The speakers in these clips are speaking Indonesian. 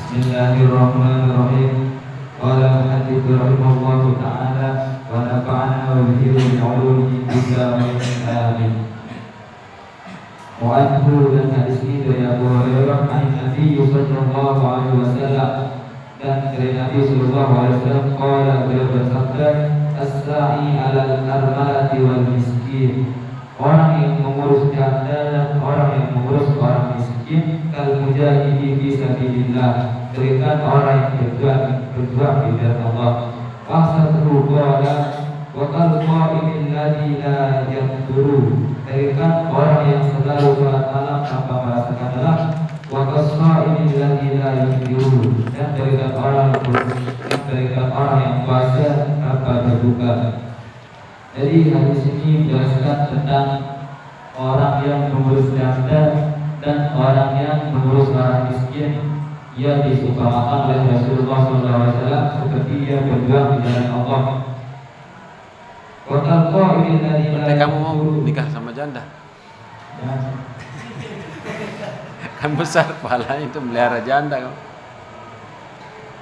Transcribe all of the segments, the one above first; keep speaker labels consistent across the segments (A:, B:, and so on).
A: Bismillahirrahmanirrahim. Qala al-hadits rahimahullahu ta'ala wa nafa'ana wa bihi min 'ulumihi amin. Wa anhu dan hadis ini dari Abu Hurairah an Nabi sallallahu alaihi wasallam, dan dari Nabi sallallahu alaihi wasallam qala, beliau bersabda, as-sa'i 'alal armalati wal miskin, orang yang mengurus janda dan orang yang mengurus orang miskin, kal mujahidi fi sabilillah, berikan orang yang berjuang di jalan Allah. Wahsatuhu qala wa qal qa'imil ladzi la yaqduru, berikan orang yang selalu salat malam tanpa merasakan lelah. Wa qasa'imil ladzi la yaqduru, dan berikan orang yang puasa tanpa berbuka. Jadi hadis ini menjelaskan tentang orang yang mengurus janda dan orang yang mengurus orang miskin. Ia disumpahkan oleh Rasulullah SAW seperti ia berjuang di jalan Allah.
B: Berarti kamu mau nikah sama janda? Kan besar pahalanya itu melihara janda kamu.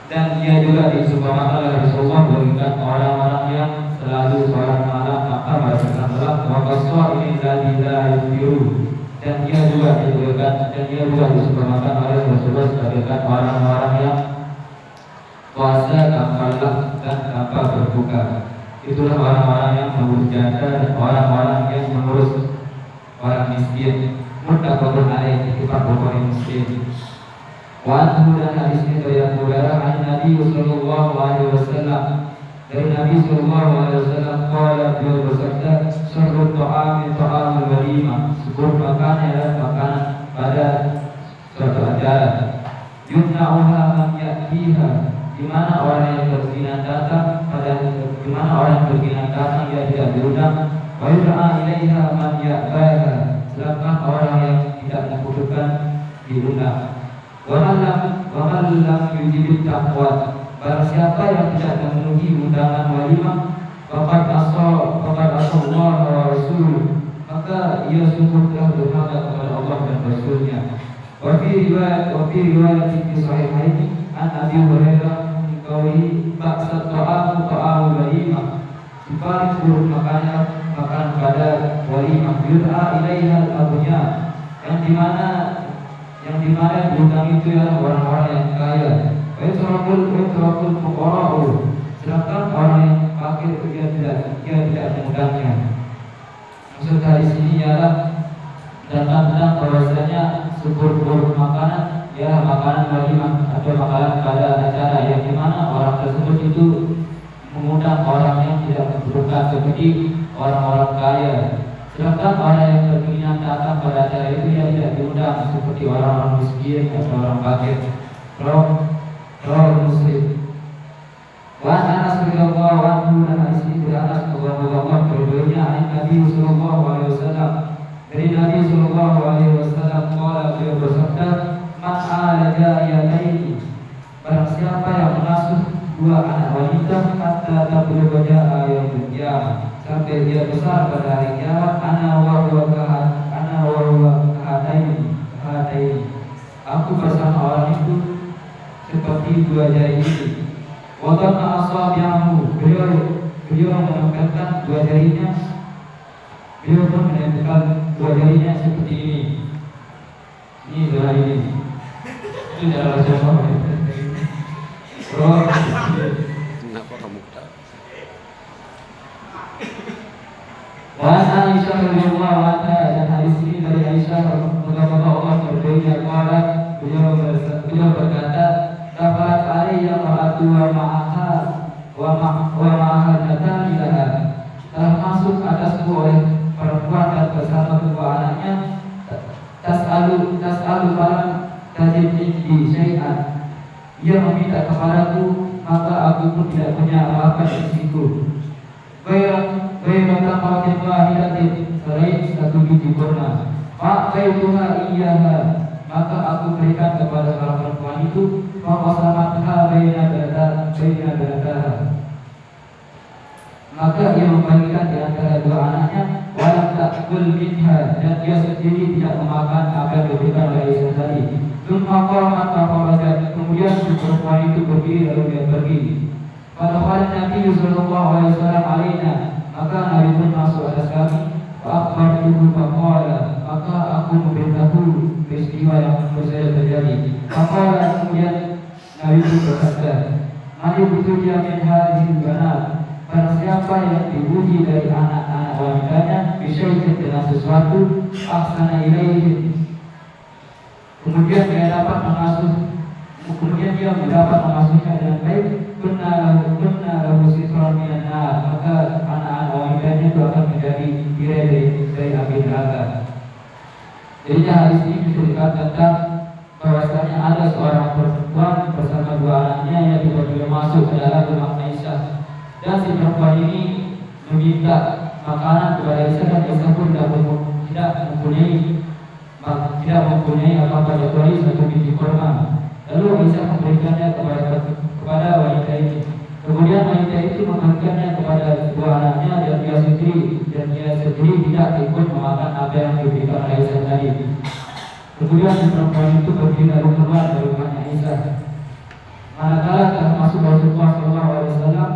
A: Dan ia juga disumpahkan oleh Rasulullah berikan orang-orang yang selalu sholat malam tanpa merasakan lelah. Waqaswa ini la yufiru, dan ia juga disumpahkan oleh Rasulullah sebagai orang-orang yang puasa tanpa lelah dan tanpa berbuka. Itulah orang-orang yang mengurus janda dan orang-orang yang mengurus orang miskin. Muttafaqun alaih, kitab Bukhari Muslim. Wa anhu, dan hadis ini dari Abu Hurairah an Nabi sallallahu alaihi wasallam, dari Nabi sallallahu alaihi wasallam qala, beliau bersabda, syarrut ta'ami ta'amul walimah, seburuk makanan adalah makanan pada suatu acara. Yumna'uha man ya'tiha, di mana orang yang berzina datang ia tidak diundang. Wa yud'a ilaiha man ya'baha, sedangkan orang yang tidak membutuhkan diundang. Wa man lam yujibit taqwa, barang siapa yang tidak memenuhi undangan walimah, faqad asallallahu wa rasuluh, maka ia sungguh telah durhaka kepada Allah dan Rasulnya. Wa fi riwayat fi sahihaini an Abi Hurairah qauli ba'sa ta'amu walimah, paling buruk makanan pada walimah. Yud'a ilaiha al-aghnia, yang dimana diundang itu adalah orang-orang yang kaya. Wa yutrakul fuqara'u, sedangkan orang yang fakir dia tidak mengundangnya. Maksud dari sini ialah tentang bahwasanya seburuk-buruk makanan ya makanan walimah atau makanan pada acara yang dimana orang tersebut itu mengundang orang yang tidak berbuka seperti orang-orang kaya. Sedangkan orang yang berkeinginan datang pada acara itu dia tidak diundang seperti orang-orang miskin atau orang fakir. Rawi Muslim. Wa Anas radhiyallahu anhu, dan hadis ini dari Anas radhiyallahu anhu, berbunyi Nabi sallallahu alaihi wasallam, dari Nabi sallallahu alaihi wasallam qala, beliau bersabda, man ala ja'iyataini, barang siapa yang mengasuh dua anak wanita hatta tablugha yaumul qiyamah, sampai dia besar pada hari kiamat, ana wa huwa kahataini, aku bersama orang itu seperti dua jari ini. Wadana asabi'ahu, beliau menempelkan dua jarinya, beliau pun menempelkan dua jarinya seperti ini. Ini adalah ini. Ini adalah contoh.
B: Kenapa kamu tahu?
A: Wa Aisyah radhiyallahu anha, dan hadis ini dari Aisyah radhiyallahu anha berbeda qala, beliau berkata, dapat alaiya ma'atu wa ma'aha datang ilaha, telah masuk atasku oleh perempuan dan bersama kedua anaknya, tas'alu falam tajid indi syai'an, ia meminta kepadaku maka aku pun tidak punya apa-apa di sisiku. Bayratan mawatin wahidatin, selain satu biji kurma. Fa'aituha iyyaha, maka aku berikan kepada seorang perempuan itu. Fa'asamatha baina banataha, maka ia membagikan di antara dua anaknya. Walam ta'kul minha, dan dia sendiri tidak memakan apa yang diberikan oleh istri tadi. Kemudian perempuan itu berdiri lalu dia pergi. Pada kala Nabi sallallahu alaihi wasallam alaina, maka Nabi pun masuk atas kami. Fa'akhbartuhu faqala, maka aku memberitahu peristiwa yang baru terjadi. Faqala, kemudian Nabi pun berkata, "Man yubtuja min hadhil banat?" Barang siapa yang diuji dari anak-anak wanitanya bisyai'in dengan sesuatu ahsana ilaihi, kemudian dia mendapat mengasuhnya dengan baik, kunna lahu sitran minan nar, maka anak-anak wanitanya itu akan menjadi tirai dari api neraka. Jadi hadis ini menceritakan tentang bahwasanya ada seorang perempuan bersama dua anaknya yang tiba-tiba masuk ke dalam rumah Aisyah, dan si perempuan ini meminta makanan kepada Aisyah, dan Aisyah pun tidak mempunyai apa-apa kecuali satu biji kurma. Lalu Aisyah memberikannya kepada wanita ini. Kemudian wanita itu memberikannya kepada dua anaknya, dan dia sendiri tidak ikut memakan apa yang diberikan oleh Aisyah tadi. Kemudian si perempuan itu berdiri lalu keluar dari rumahnya Aisyah. Manakala telah masuk Rasulullah SAW,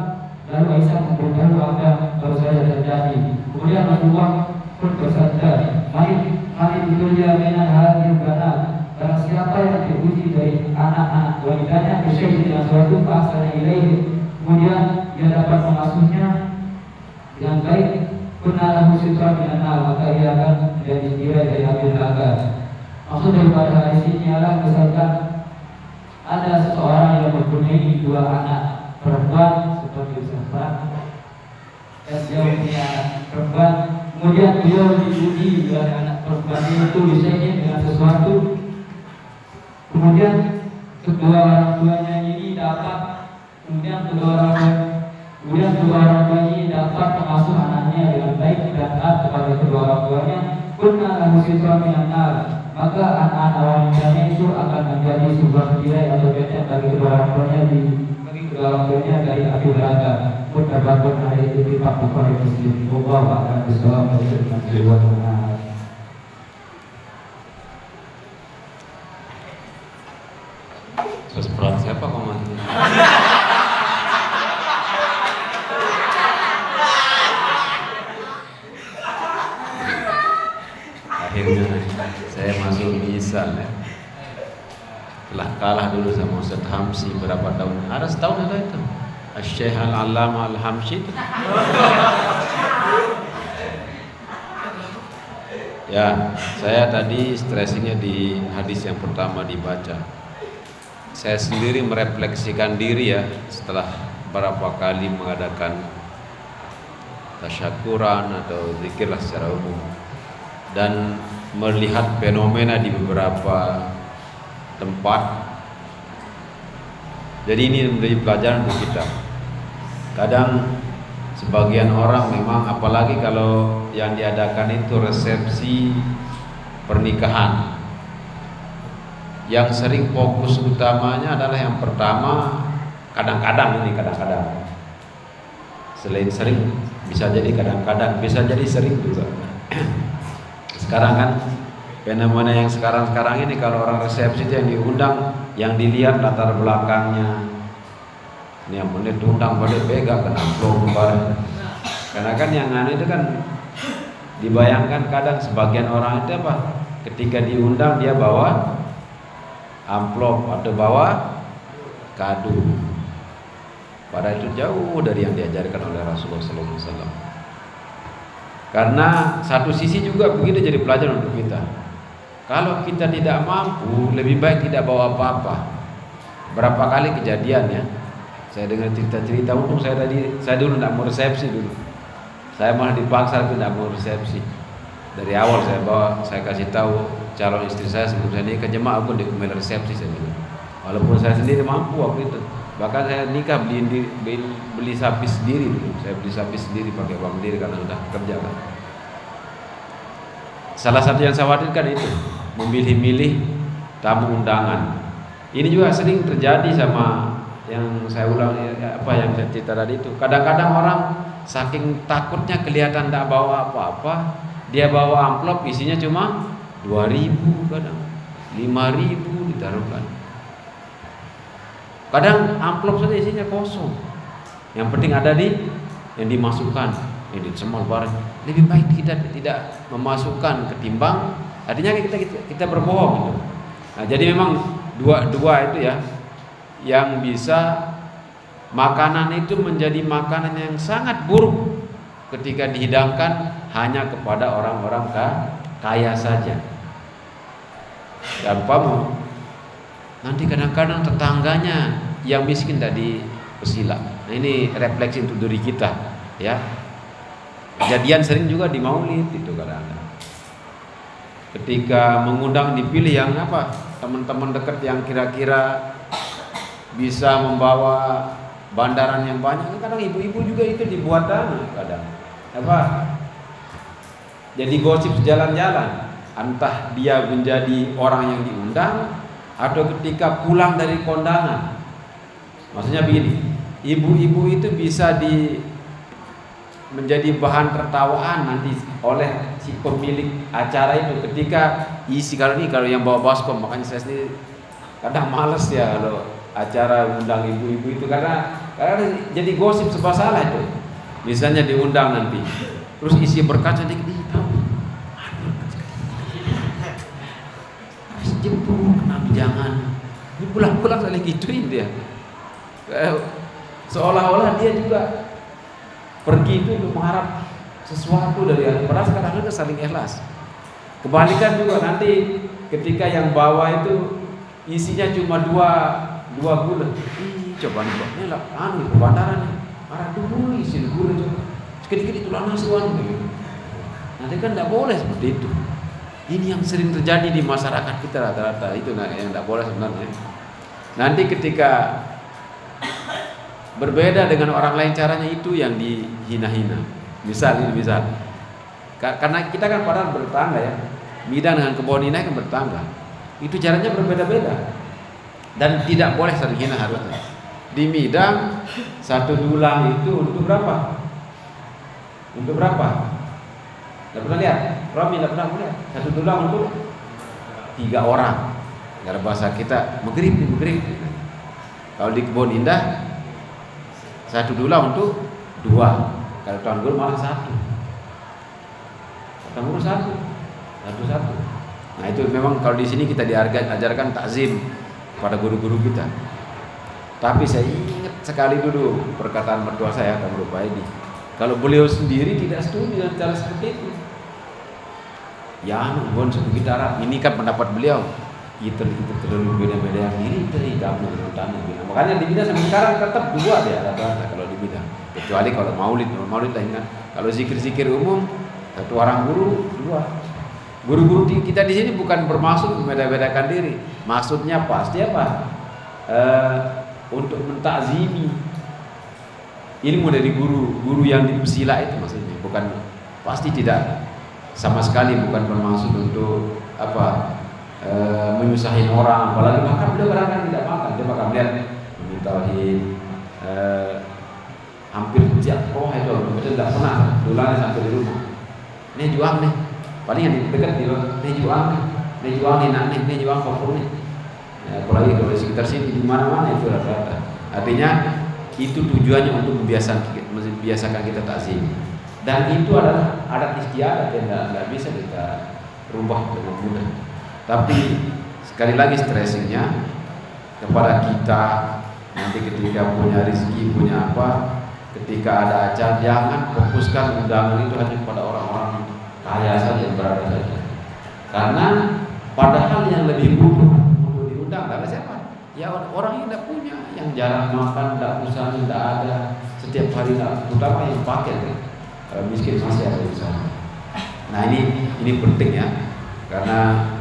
A: lalu Aisyah memberitahu apa yang baru saja terjadi. Kemudian Rasulullah pun bersabda, Mari ditulja minan hadhil banat. Barang siapa yang diuji dari anak-anak wanitanya bisyai'in dengan suatu ahsana ilaihi, kemudian dia dapat mengasuhnya dengan baik, kunna lahu sitran minan nar, maka ia akan menjadi tirai dari api neraka. Maksud daripada hadis ini adalah misalkan ada seseorang yang mempunyai dua anak perempuan seperti Ustaz, dan dia punya anak perempuan, kemudian beliau diuji oleh anak perempuan itu bisyai'in dengan sesuatu, kemudian kedua orang tuanya ini dapat mengasuh anaknya dengan baik dan taat kepada kedua orang tuanya, kunna lahu sitran minan nar, maka anak-anak wanitanya itu akan menjadi sebuah tirai atau benteng bagi kedua orang tuanya dari api neraka. Muttafaqun alaihi fi Bukhari Muslim. Wallahu a'lam bishawab.
B: Terus berat siapa komandannya? Akhirnya saya masuk misal ya. Telah kalah dulu sama Ustaz Hamsi berapa tahun? Ada setahun ada itu. Syekh Al-Allamah Al-Hamsi itu. Ya, saya tadi stressingnya di hadis yang pertama dibaca. Saya sendiri merefleksikan diri ya, setelah berapa kali mengadakan tasyakuran atau zikirlah secara umum, dan melihat fenomena di beberapa tempat. Jadi ini menjadi pelajaran untuk kita. Kadang sebagian orang memang, apalagi kalau yang diadakan itu resepsi pernikahan, yang sering fokus utamanya adalah yang pertama, kadang-kadang selain sering, bisa jadi kadang-kadang, bisa jadi sering juga. Sekarang kan fenomena yang sekarang ini, kalau orang resepsi itu yang diundang, yang dilihat latar belakangnya. Ini yang benar diundang boleh pegang kena amplop bareng. Karena kan yang aneh itu kan dibayangkan kadang sebagian orang itu apa? Ketika diundang dia bawa amplop atau bawa kado. Padahal itu jauh dari yang diajarkan oleh Rasulullah SAW. Karena satu sisi juga begitu jadi pelajaran untuk kita. Kalau kita tidak mampu, lebih baik tidak bawa apa-apa. Berapa kali kejadian ya, saya dengar cerita-cerita. Untung saya dulu tidak mau resepsi dulu. Saya malah dipaksa tidak mau resepsi. Dari awal saya kasih tahu calon istri saya sebelum saya nikah, jemaah aku dikumel resepsi saya bilang. Walaupun saya sendiri mampu waktu itu. Bahkan saya nikah beli sapi sendiri dulu. Saya beli sapi sendiri pakai uang sendiri karena sudah kerja kan. Salah satu yang saya khawatirkan itu memilih-milih tamu undangan. Ini juga sering terjadi sama yang saya ulang apa yang saya cerita tadi itu. Kadang-kadang orang saking takutnya kelihatan tidak bawa apa-apa, dia bawa amplop isinya cuma 2.000, kadang 5.000 ditaruhkan. Kadang amplop saja isinya kosong. Yang penting ada yang dimasukkan, yang disemal barang. Lebih baik tidak memasukkan ketimbang artinya kita berbohong gitu. Nah, jadi memang dua itu ya yang bisa makanan itu menjadi makanan yang sangat buruk ketika dihidangkan hanya kepada orang-orang kaya saja. Dan nanti kadang-kadang tetangganya yang miskin tadi pesila. Nah, ini refleksi untuk diri kita, ya. Kejadian sering juga di Maulid itu kadang-kadang. Ketika mengundang dipilih yang apa? Teman-teman dekat yang kira-kira bisa membawa bandaran yang banyak. Kadang ibu-ibu juga itu dibuat kadang. Apa? Jadi gosip jalan-jalan. Entah dia menjadi orang yang diundang atau ketika pulang dari kondangan. Maksudnya begini, ibu-ibu itu bisa menjadi bahan tertawaan nanti oleh si pemilik acara itu ketika isi kalau yang bawa baskom. Makanya saya sendiri kadang males ya kalau acara undang ibu-ibu itu karena jadi gosip serba salah itu. Misalnya diundang nanti, terus isi berkaca dikit tahu. Jemput, kenapa jangan? Ini pulang-pulang saling gituin dia. Seolah-olah dia juga pergi itu untuk mengharap sesuatu dari Allah. Padahal sekarang itu saling ikhlas. Kebalikan juga nanti ketika yang bawa itu isinya cuma dua gula. Coba nih Bang, ini lah bandaran nih. Marah dulu isi gula coba. Sedikit itu lah nasuan gitu. Nanti kan tidak boleh seperti itu. Ini yang sering terjadi di masyarakat kita rata-rata itu yang tidak boleh sebenarnya. Nanti ketika berbeda dengan orang lain caranya itu yang dihina-hina. Misal, karena kita kan padahal bertetangga ya. Midang dengan kebun ini kan bertetangga. Itu caranya berbeda-beda dan tidak boleh saling hina harusnya. Di Midang satu dulang itu untuk berapa? Untuk berapa? Tidak pernah lihat? Romi tidak pernah lihat. Satu dulang untuk 3 orang. Karena bahasa kita maghrib. Kalau di Kebun Indah satu dulang untuk 2. Kalau Tanggul malah 1. Tanggul 1. Nah itu memang kalau di sini kita diajarkan takzim pada guru-guru kita. Tapi saya ingat sekali dulu perkataan mertua saya Kang Rupaidi. Kalau beliau sendiri tidak setuju dengan cara seperti itu. Ya, bon suku kita ini kan pendapat beliau. Kita terlalu beda-beda yang ini tidak menurut. Makanya di bidang sampai sekarang tetap 2 dia rata-rata kalau di bidang. Kecuali kalau maulid lain kan. Kalau zikir-zikir umum 1 orang guru 2. Guru-guru kita di sini bukan bermaksud membeda-bedakan diri. Maksudnya pasti apa? Untuk mentakzimi ilmu dari guru yang di Pesila itu maksudnya. Bukan pasti tidak sama sekali bukan bermaksud untuk apa menyusahin orang, apalagi makan beliau kadang-kadang tidak makan, dia makan melihat tauhid hampir setiap itu tidak pernah dulangnya sampai di rumah. Ini juang nih, paling yang dekat di luar, ini juang nih, juang kompor nih. Apalagi kalau di sekitar sini di mana-mana itu rata-rata. Artinya itu tujuannya untuk membiasakan kita takzim. Dan itu adalah adat istiadat yang tidak bisa kita rubah dengan mudah. Tapi sekali lagi stressingnya kepada kita nanti ketika punya rezeki, punya apa, ketika ada acara jangan fokuskan undangan itu hanya kepada orang-orang kaya saja yang berada saja. Karena padahal yang lebih butuh untuk diundang adalah siapa? Ya orang yang tidak punya, yang jarang makan, tidak usaha, tidak ada setiap hari, terutama yang paket. Miskin masih ada di sana. Nah ini penting ya, karena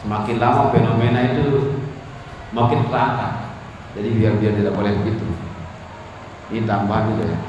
B: semakin lama fenomena itu makin terangkat. Jadi biar tidak boleh begitu. Ini tambahan juga ya.